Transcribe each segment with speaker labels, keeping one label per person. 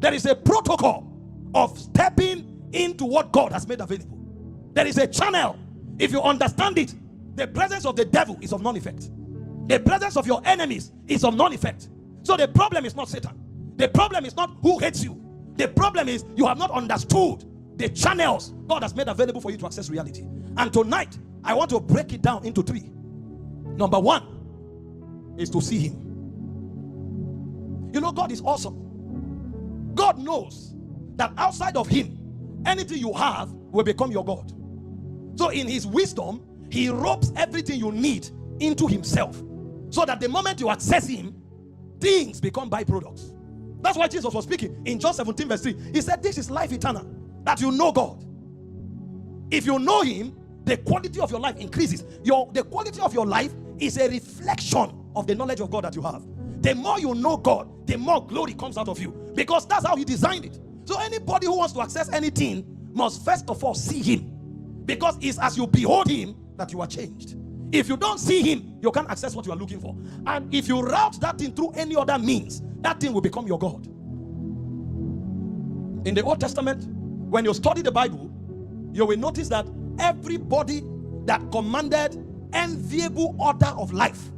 Speaker 1: There is a protocol of stepping into what God has made available. There is a channel. If you understand it, the presence of the devil is of none effect. The presence of your enemies is of none effect. So the problem is not Satan. The problem is not who hates you. The problem is you have not understood the channels God has made available for you to access reality. And tonight, I want to break it down into 3. Number 1 is to see him. You know, God is awesome. God knows that outside of him, anything you have will become your God. So in his wisdom, he ropes everything you need into himself, so that the moment you access him, things become byproducts. That's why Jesus was speaking in John 17 verse 3. He said, this is life eternal, that you know God. If you know him, the quality of your life increases. The quality of your life is a reflection of the knowledge of God that you have. The more you know God, the more glory comes out of you, because that's how he designed it. So anybody who wants to access anything must first of all see him, because it's as you behold him that you are changed. If you don't see him, you can't access what you are looking for. And if you route that thing through any other means, that thing will become your God. In the Old Testament, when you study the Bible, you will notice that everybody that commanded enviable order of life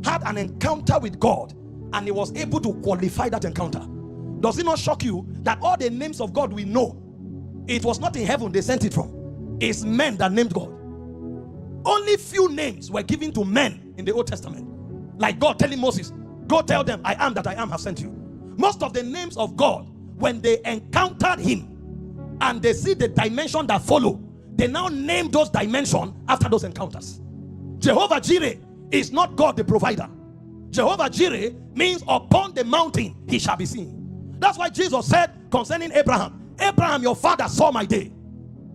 Speaker 1: had an encounter with God, and he was able to qualify that encounter. Does it not shock you that all the names of God we know, it was not in heaven they sent it from? It's men that named God. Only few names were given to men in the Old Testament, like God telling Moses, go tell them I am that I am have sent you. Most of the names of God, when they encountered him and they see the dimension that follow, they now name those dimensions after those encounters. Jehovah Jireh is not God the provider. Jehovah Jireh means upon the mountain he shall be seen. That's why Jesus said concerning Abraham, Abraham your father saw my day,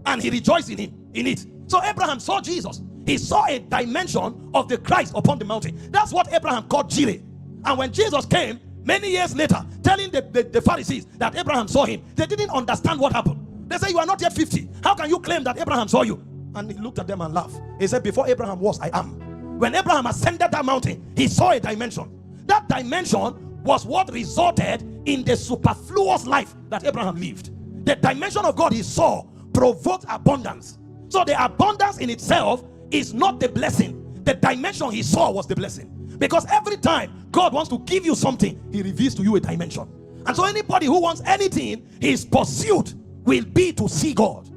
Speaker 1: and he rejoiced in it. So Abraham saw Jesus. He saw a dimension of the Christ upon the mountain. That's what Abraham called Jireh. And when Jesus came many years later telling the Pharisees that Abraham saw him, they didn't understand what happened. They said, you are not yet 50. How can you claim that Abraham saw you? And he looked at them and laughed. He said, before Abraham was, I am. When Abraham ascended that mountain, he saw a dimension. That dimension was what resulted in the superfluous life that Abraham lived. The dimension of God he saw provoked abundance. So the abundance in itself is not the blessing. The dimension he saw was the blessing. Because every time God wants to give you something, he reveals to you a dimension. And so anybody who wants anything, his pursuit will be to see God.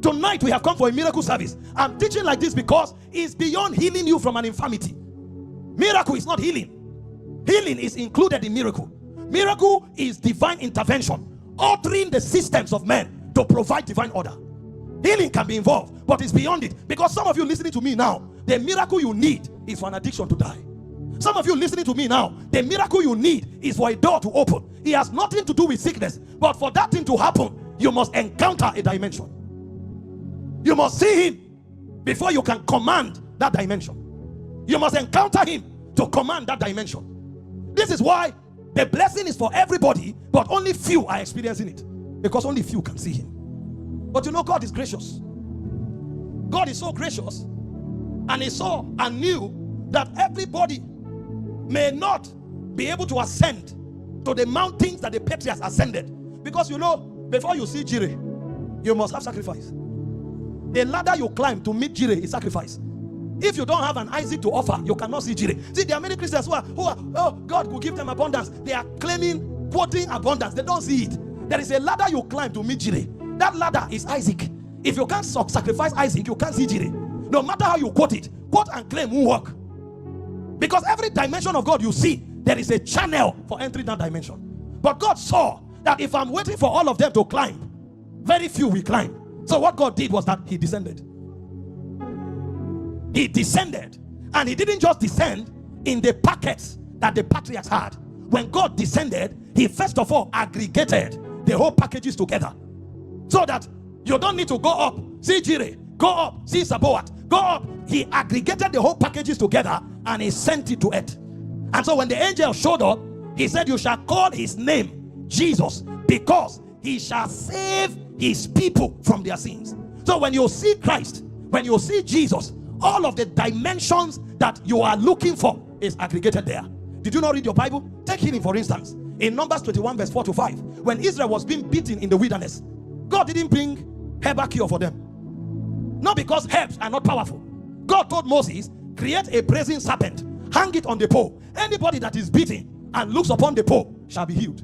Speaker 1: Tonight we have come for a miracle service. I'm teaching like this because it's beyond healing you from an infirmity. Miracle is not healing. Healing is included in miracle. Miracle is divine intervention, altering the systems of men to provide divine order. Healing can be involved, but it's beyond it. Because some of you listening to me now, the miracle you need is for an addiction to die. Some of you listening to me now, the miracle you need is for a door to open. It has nothing to do with sickness, but for that thing to happen, you must encounter a dimension. You must see him before you can command that dimension. You must encounter him to command that dimension. This is why the blessing is for everybody, but only few are experiencing it, because only few can see him. But you know, God is gracious. God is so gracious, and he saw and knew that everybody may not be able to ascend to the mountains that the patriarchs ascended. Because you know, before you see Jireh, you must have sacrifice. The ladder you climb to meet Jireh is sacrifice. If you don't have an Isaac to offer, you cannot see Jireh. See, there are many Christians who are oh, God will give them abundance. They are claiming, quoting abundance. They don't see it. There is a ladder you climb to meet Jireh. That ladder is Isaac. If you can't sacrifice Isaac, you can't see Jireh. No matter how you quote it, quote and claim won't work. Because every dimension of God you see, there is a channel for entering that dimension. But God saw that if I'm waiting for all of them to climb, very few will climb. So what God did was that he descended. He descended. And he didn't just descend in the packets that the patriarchs had. When God descended, he first of all aggregated the whole packages together. So that you don't need to go up, see Jireh, go up, see Sabaoth, go up. He aggregated the whole packages together and he sent it to earth. And so when the angel showed up, he said, you shall call his name Jesus, because he shall save his people from their sins. So when you see Christ, when you see Jesus, all of the dimensions that you are looking for is aggregated there. Did you not read your Bible? Take healing for instance. in Numbers 21 verse 4 to 5, when Israel was being beaten in the wilderness, God didn't bring herbal cure for them. Not because herbs are not powerful. God told Moses, create a brazen serpent, hang it on the pole. Anybody that is beaten and looks upon the pole shall be healed.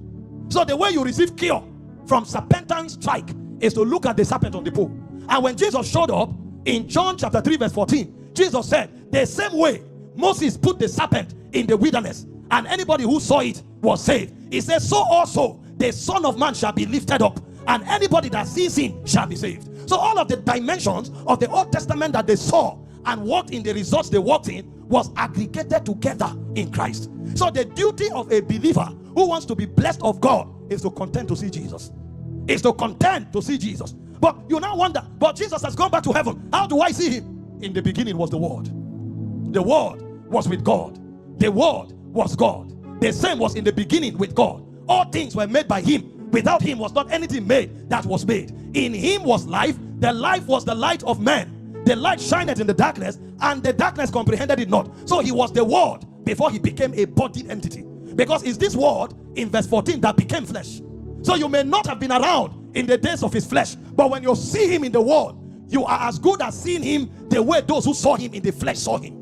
Speaker 1: So the way you receive cure from serpentine strike is to look at the serpent on the pole. And when Jesus showed up in John chapter 3 verse 14, Jesus said, the same way Moses put the serpent in the wilderness and anybody who saw it was saved, he says, so also the Son of Man shall be lifted up, and anybody that sees him shall be saved. So all of the dimensions of the Old Testament that they saw and walked in, the results they walked in, was aggregated together in Christ. So the duty of a believer who wants to be blessed of God is to contend to see Jesus. Is to contend to see Jesus. But you now wonder, but Jesus has gone back to heaven. How do I see him? In the beginning was the Word. The Word was with God. The Word was God. The same was in the beginning with God. All things were made by him. Without him was not anything made that was made. In him was life. The life was the light of men. The light shineth in the darkness, and the darkness comprehended it not. So he was the Word before he became a bodied entity. Because it's this Word in verse 14 that became flesh. So you may not have been around in the days of his flesh, but when you see him in the Word, you are as good as seeing him the way those who saw him in the flesh saw him.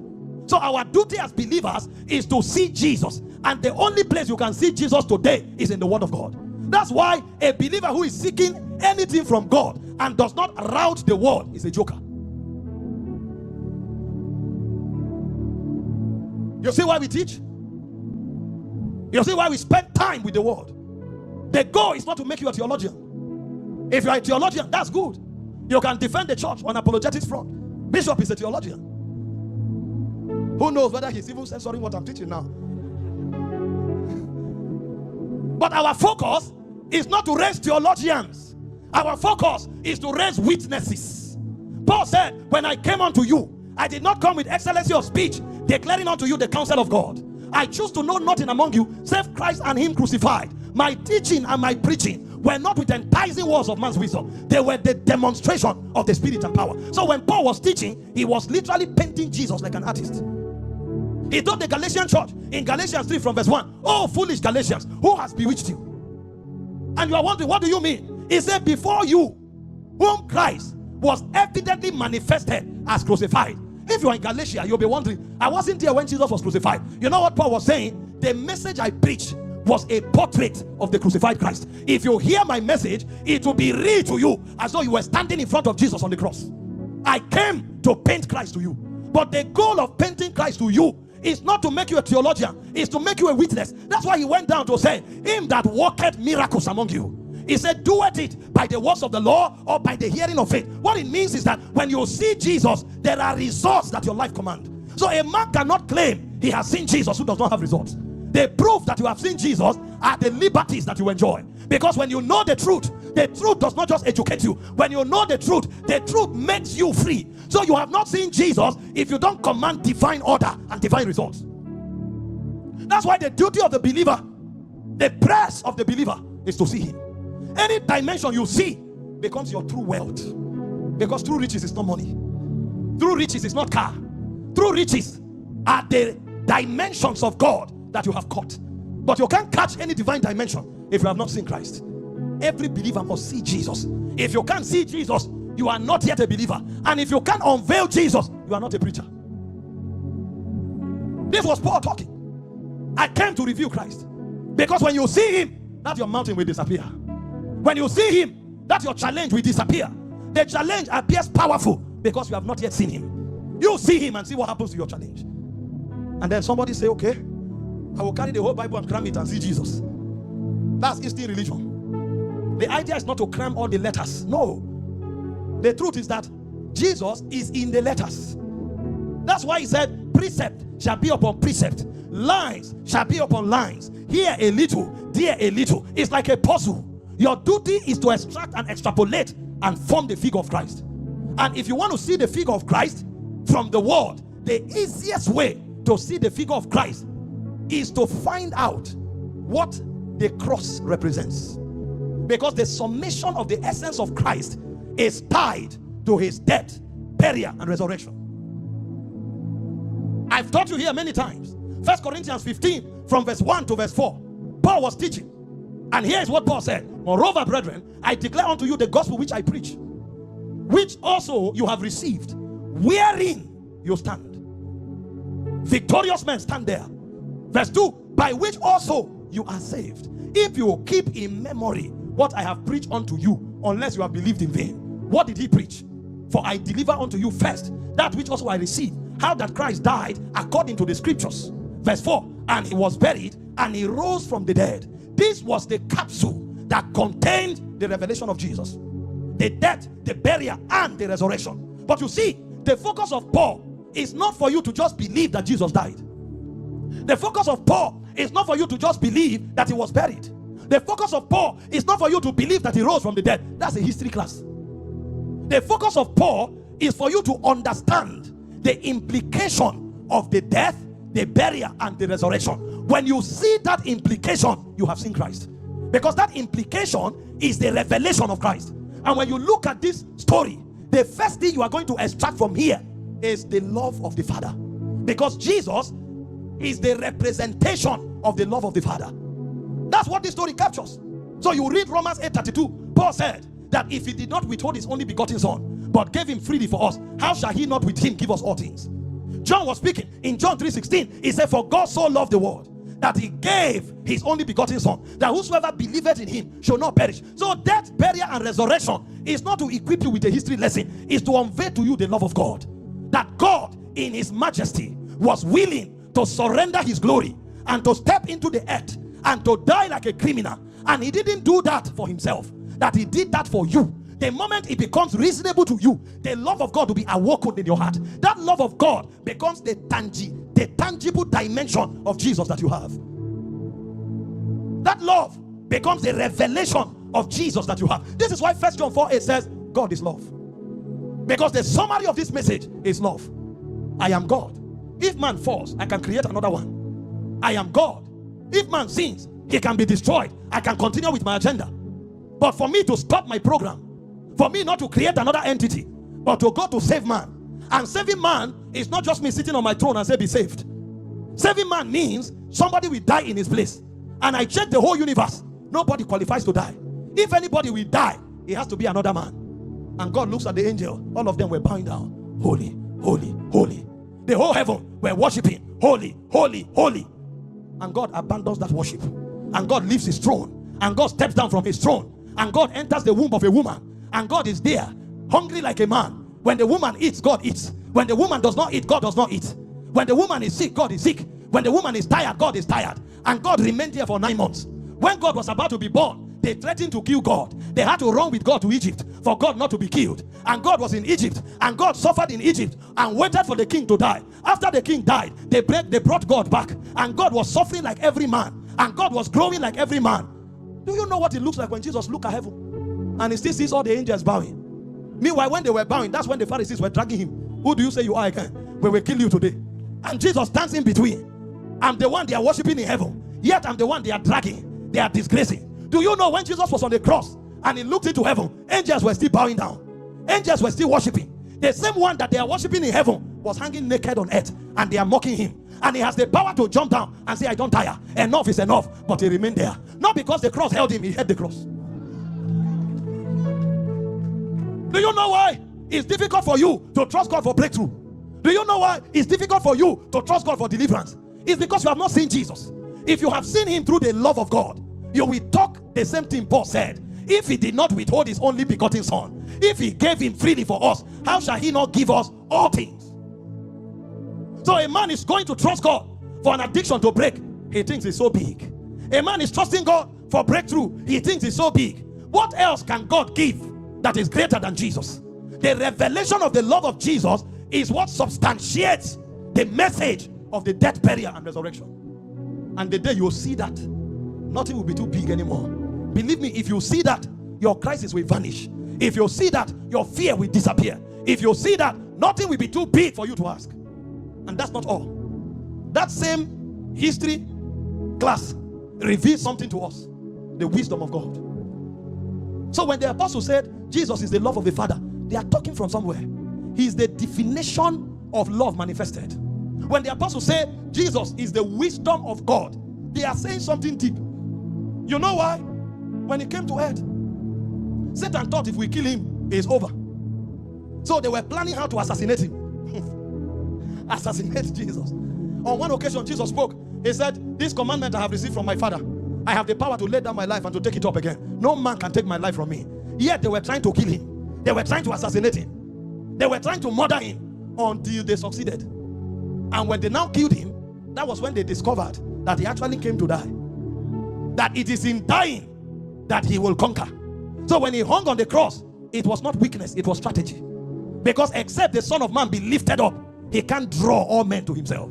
Speaker 1: So our duty as believers is to see Jesus. And the only place you can see Jesus today is in the Word of God. That's why a believer who is seeking anything from God and does not route the Word is a joker. You see why we teach? You see why we spend time with the Word? The goal is not to make you a theologian. If you are a theologian, that's good. You can defend the church on apologetics front. Bishop is a theologian. Who knows whether he's even censoring what I'm teaching now? But our focus is not to raise theologians. Our focus is to raise witnesses. Paul said, when I came unto you, I did not come with excellency of speech, declaring unto you the counsel of God. I choose to know nothing among you save Christ and him crucified. My teaching and my preaching were not with enticing words of man's wisdom. They were the demonstration of the Spirit and power. So when Paul was teaching, he was literally painting Jesus like an artist. He told the Galatian church in Galatians 3 from verse 1, oh foolish Galatians, who has bewitched you? And you are wondering, what do you mean? He said, before you, whom Christ was evidently manifested as crucified. If you are in Galatia, you'll be wondering, I wasn't there when Jesus was crucified. You know what Paul was saying? The message I preached was a portrait of the crucified Christ. If you hear my message, it will be real to you as though you were standing in front of Jesus on the cross. I came to paint Christ to you. But the goal of painting Christ to you is not to make you a theologian, it's to make you a witness. That's why he went down to say, him that worketh miracles among you. He said, doeth it by the words of the law or by the hearing of faith. What it means is that when you see Jesus, there are results that your life commands. So a man cannot claim he has seen Jesus who does not have results. The proof that you have seen Jesus are the liberties that you enjoy. Because when you know the truth does not just educate you. When you know the truth makes you free. So you have not seen Jesus if you don't command divine order and divine results. That's why the duty of the believer, the press of the believer, is to see him. Any dimension you see becomes your true wealth. Because true riches is not money. True riches is not car. True riches are the dimensions of God that you have caught. But you can't catch any divine dimension if you have not seen Christ. Every believer must see Jesus. If you can't see Jesus, you are not yet a believer. And if you can't unveil Jesus, you are not a preacher. This was Paul talking. I came to reveal Christ. Because when you see him, that your mountain will disappear. When you see him, that your challenge will disappear. The challenge appears powerful because you have not yet seen him. You see him and see what happens to your challenge. And then somebody say, okay, I will carry the whole Bible and cram it and see Jesus. That's Eastern religion. The idea is not to cram all the letters. No. The truth is that Jesus is in the letters. That's why he said, precept shall be upon precept. Lines shall be upon lines. Here a little, there a little. It's like a puzzle. Your duty is to extract and extrapolate and form the figure of Christ. And if you want to see the figure of Christ from the word, the easiest way to see the figure of Christ is to find out what the cross represents. Because the summation of the essence of Christ is tied to his death, burial, and resurrection. I've taught you here many times. 1 Corinthians 15 from verse 1 to verse 4. Paul was teaching. And here is what Paul said. Moreover, brethren, I declare unto you the gospel which I preach, which also you have received, wherein you stand. Victorious men stand there. Verse 2, by which also you are saved, if you keep in memory what I have preached unto you, unless you have believed in vain. What did he preach? For I deliver unto you first that which also I received, how that Christ died according to the scriptures. Verse 4, and he was buried, and he rose from the dead. This was the capsule that contained the revelation of Jesus: the death, the burial, and the resurrection. But you see, the focus of Paul is not for you to just believe that Jesus died. The focus of Paul is not for you to just believe that he was buried. The focus of Paul is not for you to believe that he rose from the dead. That's a history class. The focus of Paul is for you to understand the implication of the death, the burial, and the resurrection. When you see that implication, you have seen Christ. Because that implication is the revelation of Christ. And when you look at this story, the first thing you are going to extract from here is the love of the Father. Because Jesus is the representation of the love of the Father. That's what this story captures. So you read Romans 8:32. Paul said that if he did not withhold his only begotten son, but gave him freely for us, how shall he not with him give us all things? John was speaking in John 3:16. He said, for God so loved the world that he gave his only begotten son, that whosoever believeth in him shall not perish. So death, burial, and resurrection is not to equip you with a history lesson. It's to unveil to you the love of God. That God in his majesty was willing to surrender his glory and to step into the earth and to die like a criminal. And he didn't do that for himself, that he did that for you. The moment it becomes reasonable to you, the love of God will be awoken in your heart. That love of God becomes the tangible dimension of Jesus that you have. That love becomes the revelation of Jesus that you have. This is why 1 John 4:8 says God is love. Because the summary of this message is love. I am God. If man falls, I can create another one. I am God. If man sins, he can be destroyed. I can continue with my agenda. But for me to stop my program, for me not to create another entity, but to go to save man. And saving man is not just me sitting on my throne and say be saved. Saving man means somebody will die in his place. And I check the whole universe, nobody qualifies to die. If anybody will die, it has to be another man. And God looks at the angel, all of them were bowing down. Holy, holy, holy. The whole heaven were worshiping. Holy, holy, holy. And God abandons that worship. And God leaves his throne. And God steps down from his throne. And God enters the womb of a woman. And God is there, hungry like a man. When the woman eats, God eats. When the woman does not eat, God does not eat. When the woman is sick, God is sick. When the woman is tired, God is tired. And God remained here for 9 months. When God was about to be born, they threatened to kill God. They had to run with God to Egypt for God not to be killed. And God was in Egypt. And God suffered in Egypt and waited for the king to die. After the king died, they brought God back. And God was suffering like every man. And God was growing like every man. Do you know what it looks like when Jesus looked at heaven? And he still sees all the angels bowing. Meanwhile, when they were bowing, that's when the Pharisees were dragging him. Who do you say you are again? We will kill you today. And Jesus stands in between. I'm the one they are worshiping in heaven. Yet I'm the one they are dragging. They are disgracing. Do you know when Jesus was on the cross and he looked into heaven, angels were still bowing down. Angels were still worshiping. The same one that they are worshiping in heaven was hanging naked on earth, and they are mocking him. And he has the power to jump down and say, I don't tire. Enough is enough. But he remained there. Not because the cross held him, he held the cross. Do you know why it's difficult for you to trust God for breakthrough? Do you know why it's difficult for you to trust God for deliverance? It's because you have not seen Jesus. If you have seen him through the love of God, you will talk the same thing Paul said. If he did not withhold his only begotten son, if he gave him freely for us, how shall he not give us all things? So a man is going to trust God for an addiction to break. He thinks it's so big. A man is trusting God for breakthrough. He thinks it's so big. What else can God give that is greater than Jesus? The revelation of the love of Jesus is what substantiates the message of the death, burial, and resurrection. And the day you see that, nothing will be too big anymore. Believe me, if you see that, your crisis will vanish. If you see that, your fear will disappear. If you see that, nothing will be too big for you to ask. And that's not all. That same history class reveals something to us: the wisdom of God. So when the apostle said Jesus is the love of the Father, they are talking from somewhere. He is the definition of love manifested. When the apostle said Jesus is the wisdom of God, they are saying something deep. You know why? When he came to earth, Satan thought if we kill him, it's over. So they were planning how to assassinate him. Assassinate Jesus. On one occasion, Jesus spoke. He said, this commandment I have received from my Father. I have the power to lay down my life and to take it up again. No man can take my life from me. Yet they were trying to kill him. They were trying to assassinate him. They were trying to murder him until they succeeded. And when they now killed him, that was when they discovered that he actually came to die. That it is in dying that he will conquer. So when he hung on the cross, it was not weakness, it was strategy. Because except the Son of Man be lifted up, he can't draw all men to himself.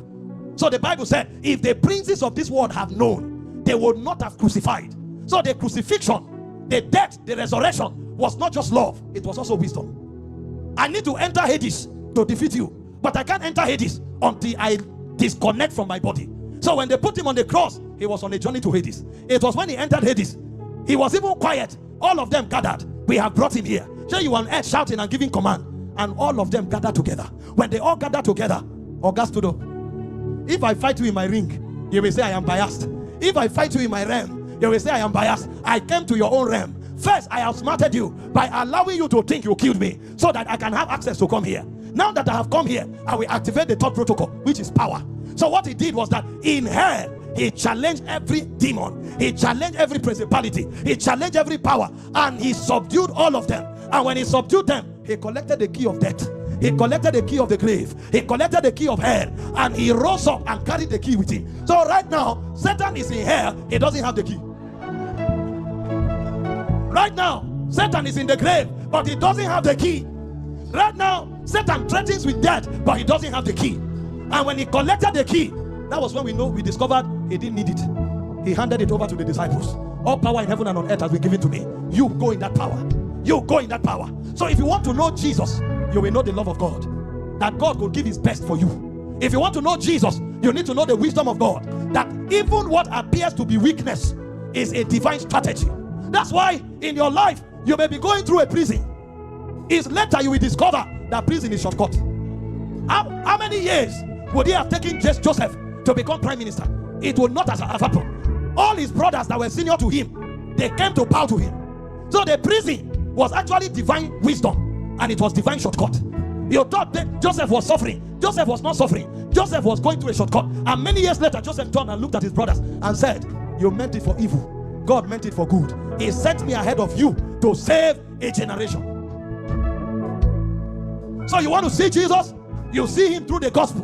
Speaker 1: So the Bible said, if the princes of this world have known, they would not have crucified. So the crucifixion, the death, the resurrection was not just love, it was also wisdom. I need to enter Hades to defeat you, but I can't enter Hades until I disconnect from my body. So when they put him on the cross, he was on a journey to Hades. It was when he entered Hades, he was even quiet. All of them gathered. We have brought him here. So you on earth shouting and giving command. And all of them gathered together. When they all gathered together, August stood up. If I fight you in my ring, you will say I am biased. If I fight you in my realm, you will say I am biased. I came to your own realm. First, I outsmarted you by allowing you to think you killed me so that I can have access to come here. Now that I have come here, I will activate the third protocol, which is power. So what he did was that in hell, he challenged every demon. He challenged every principality. He challenged every power. And he subdued all of them. And when he subdued them, he collected the key of death. He collected the key of the grave. He collected the key of hell. And he rose up and carried the key with him. So right now, Satan is in hell. He doesn't have the key. Right now, Satan is in the grave, but he doesn't have the key. Right now, Satan threatens with death, but he doesn't have the key. And when he collected the key, that was when we discovered he didn't need it. He handed it over to the disciples. All power in heaven and on earth has been given to me. You go in that power. You go in that power. So if you want to know Jesus, you will know the love of God. That God will give his best for you. If you want to know Jesus, you need to know the wisdom of God. That even what appears to be weakness is a divine strategy. That's why in your life, you may be going through a prison. It's later you will discover that prison is shortcut. How many years would he have taken Joseph to become prime minister? It would not have happened. All his brothers that were senior to him, they came to bow to him. So the prison was actually divine wisdom, and it was divine shortcut. You thought that Joseph was suffering. Joseph was not suffering. Joseph was going through a shortcut. And many years later, Joseph turned and looked at his brothers and said, you meant it for evil. God meant it for good. He sent me ahead of you to save a generation. So you want to see Jesus? You see him through the gospel.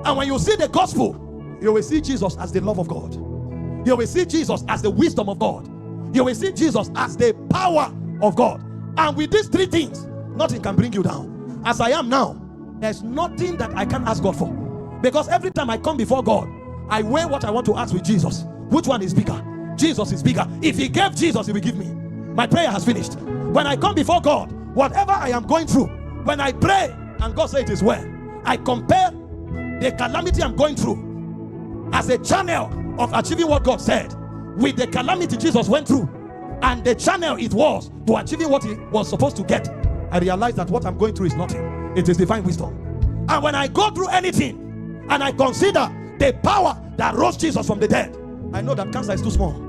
Speaker 1: And when you see the gospel, you will see Jesus as the love of God. You will see Jesus as the wisdom of God. You will see Jesus as the power of God. And with these three things, nothing can bring you down. As I am now, there's nothing that I can ask God for. Because every time I come before God, I weigh what I want to ask with Jesus. Which one is bigger? Jesus is bigger. If he gave Jesus, he will give me. My prayer has finished. When I come before God, whatever I am going through, when I pray and God says it is well, I compare the calamity I'm going through as a channel of achieving what God said with the calamity Jesus went through and the channel it was to achieving what he was supposed to get. I realize that what I'm going through is nothing. It is divine wisdom. And when I go through anything and I consider the power that rose Jesus from the dead, I know that cancer is too small.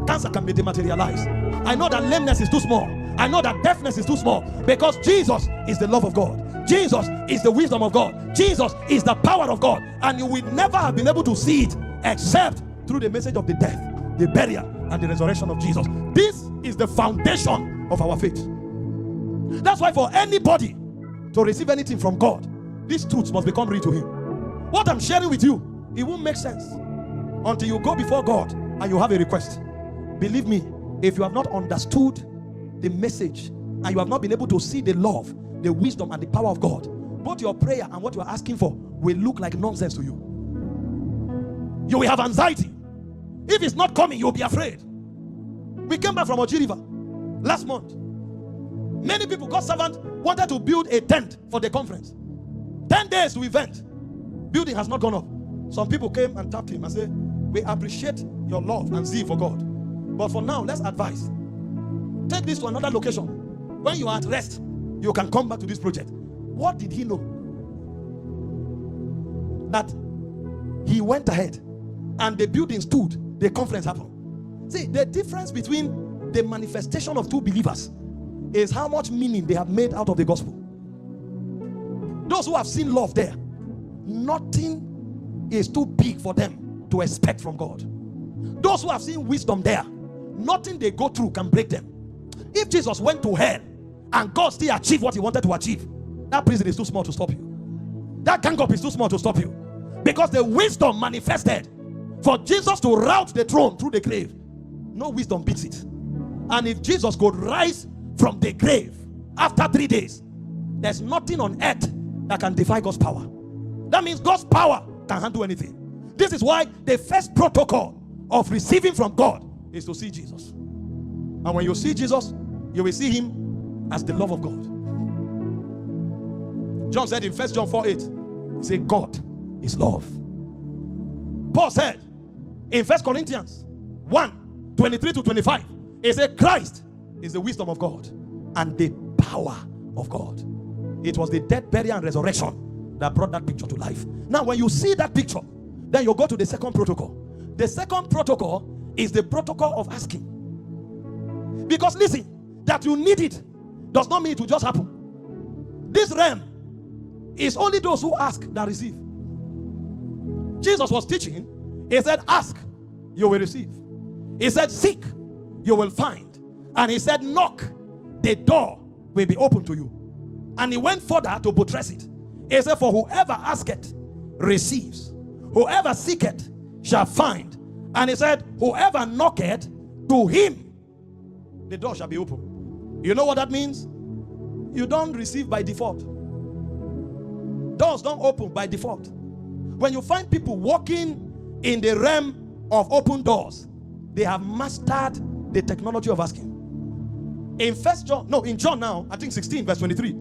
Speaker 1: Cancer can be dematerialized. I know that lameness is too small. I know that deafness is too small, because Jesus is the love of God. Jesus is the wisdom of God. Jesus is the power of God. And you will never have been able to see it except through the message of the death, the burial, and the resurrection of Jesus. This is the foundation of our faith. That's why for anybody to receive anything from God, these truths must become real to him. What I'm sharing with you, it won't make sense until you go before God and you have a request. Believe me, if you have not understood the message and you have not been able to see the love, the wisdom, and the power of God, both your prayer and what you are asking for will look like nonsense to you. You will have anxiety. If it's not coming, you'll be afraid. We came back from Oji River last month. Many people, God's servant, wanted to build a tent for the conference. 10 days to event. Building has not gone up. Some people came and tapped him and said, we appreciate your love and zeal for God, but for now, let's advise. Take this to another location. When you are at rest, you can come back to this project. What did he know? That he went ahead and the building stood, the conference happened. See, the difference between the manifestation of two believers is how much meaning they have made out of the gospel. Those who have seen love there, nothing is too big for them to expect from God. Those who have seen wisdom there, nothing they go through can break them. If Jesus went to hell and God still achieved what he wanted to achieve, that prison is too small to stop you. That gang up is too small to stop you. Because the wisdom manifested for Jesus to route the throne through the grave, no wisdom beats it. And if Jesus could rise from the grave after 3 days, there's nothing on earth that can defy God's power. That means God's power can handle anything. This is why the first protocol of receiving from God is to see Jesus. And when you see Jesus, you will see him as the love of God. John said in 1 John 4:8, he said, God is love. Paul said in 1 Corinthians 1:23-25, he said, Christ is the wisdom of God and the power of God. It was the death, burial, and resurrection that brought that picture to life. Now, when you see that picture, then you go to the second protocol. The second protocol is the protocol of asking. Because listen, that you need it does not mean it will just happen. This realm is only those who ask that receive. Jesus was teaching. He said, ask, you will receive. He said, seek, you will find. And he said, knock, the door will be open to you. And he went further to buttress it. He said, for whoever asketh receives, whoever seeketh shall find. And he said, whoever knocketh, to him the door shall be open. You know what that means? You don't receive by default. Doors don't open by default. When you find people walking in the realm of open doors, they have mastered the technology of asking. In John now, I think 16 verse 23.